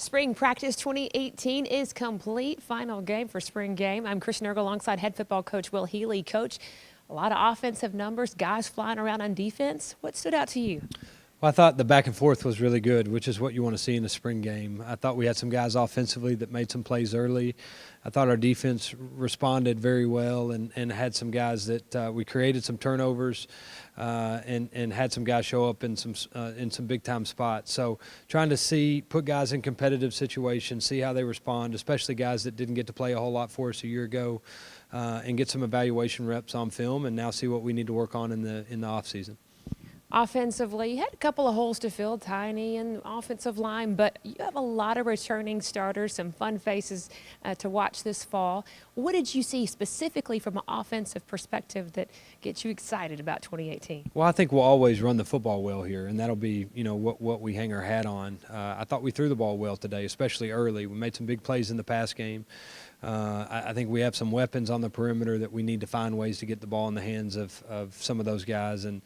Spring practice 2018 is complete. Final game for spring game. I'm Kristen Eargle alongside head football coach Will Healy. Coach, a lot of offensive numbers, guys flying around on defense. What stood out to you? Well, I thought the back and forth was really good, which is what you want to see in a spring game. I thought we had some guys offensively that made some plays early. I thought our defense responded very well and had some guys that we created some turnovers and had some guys show up in some big-time spots. So trying to put guys in competitive situations, see how they respond, especially guys that didn't get to play a whole lot for us a year ago, and get some evaluation reps on film and now see what we need to work on in the offseason. Offensively, you had a couple of holes to fill, Tiny and offensive line, but you have a lot of returning starters, some fun faces to watch this fall. What did you see specifically from an offensive perspective that gets you excited about 2018? Well, I think we'll always run the football well here, and that'll be, what we hang our hat on. I thought we threw the ball well today, especially early. We made some big plays in the pass game. I think we have some weapons on the perimeter that we need to find ways to get the ball in the hands of some of those guys, and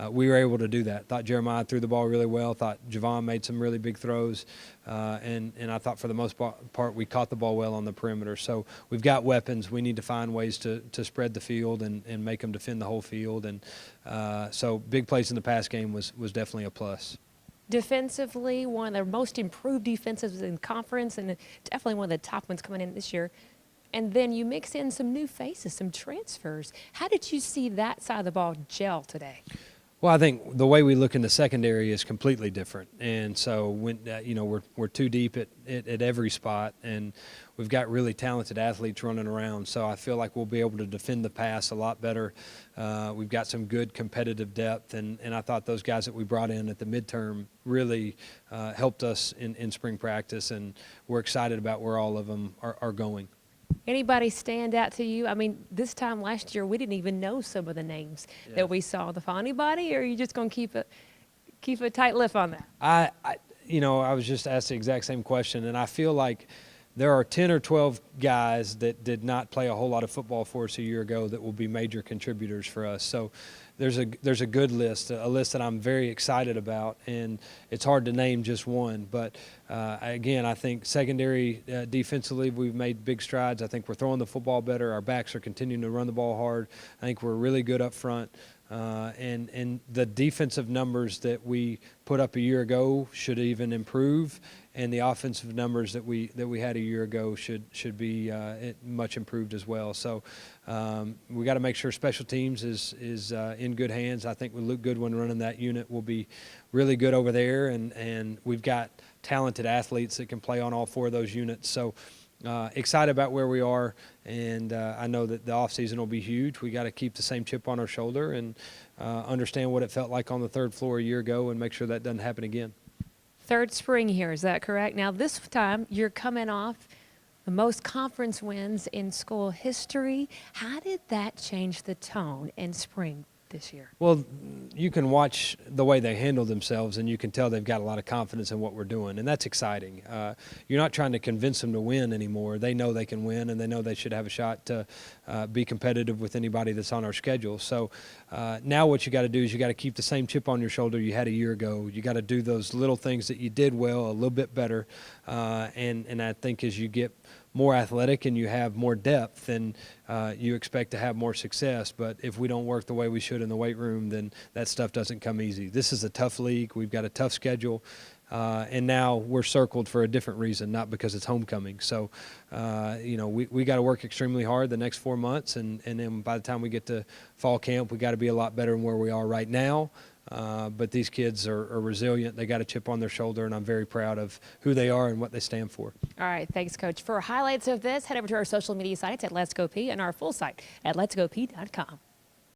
we were able to do that. Thought Jeremiah threw the ball really well. Thought Javon made some really big throws, and I thought for the most part we caught the ball well on the perimeter. So we've got weapons. We need to find ways to spread the field and make them defend the whole field, and so big plays in the pass game was definitely a plus. Defensively, one of the most improved defenses in conference and definitely one of the top ones coming in this year. And then you mix in some new faces, some transfers. How did you see that side of the ball gel today? Well, I think the way we look in the secondary is completely different, and so when we're too deep at every spot, and we've got really talented athletes running around. So I feel like we'll be able to defend the pass a lot better. We've got some good competitive depth, and I thought those guys that we brought in at the midterm really helped us in spring practice, and we're excited about where all of them are going. Anybody stand out to you? I mean, this time last year, we didn't even know some of the names that we saw. The fall. Anybody, or are you just going to keep a tight lip on that? I was just asked the exact same question, and I feel like there are 10 or 12 guys that did not play a whole lot of football for us a year ago that will be major contributors for us. So there's a good list, a list that I'm very excited about, and it's hard to name just one. But again, I think secondary defensively we've made big strides. I think we're throwing the football better. Our backs are continuing to run the ball hard. I think we're really good up front. And the defensive numbers that we put up a year ago should even improve, and the offensive numbers that we had a year ago should be much improved as well. So we got to make sure special teams is in good hands. I think with Luke Goodwin running that unit, will be really good over there, and we've got talented athletes that can play on all four of those units. So excited about where we are, and I know that the offseason will be huge. We got to keep the same chip on our shoulder and understand what it felt like on the third floor a year ago and make sure that doesn't happen again. Third spring here, is that correct? Now this time you're coming off the most conference wins in school history. How did that change the tone in spring this year? Well, you can watch the way they handle themselves, and you can tell they've got a lot of confidence in what we're doing, and that's exciting. You're not trying to convince them to win anymore. They know they can win, and they know they should have a shot to be competitive with anybody that's on our schedule. So now what you got to do is you got to keep the same chip on your shoulder you had a year ago. You got to do those little things that you did well a little bit better, and I think as you get more athletic and you have more depth, then you expect to have more success. But if we don't work the way we should in the weight room, then that stuff doesn't come easy. This is a tough league. We've got a tough schedule, and now we're circled for a different reason, not because it's homecoming. So we got to work extremely hard the next 4 months, and then by the time we get to fall camp, we got to be a lot better than where we are right now. But these kids are resilient. They got a chip on their shoulder, and I'm very proud of who they are and what they stand for. All right, thanks, Coach. For highlights of this, head over to our social media sites at Let's Go Peay and our full site at letsgopeay.com.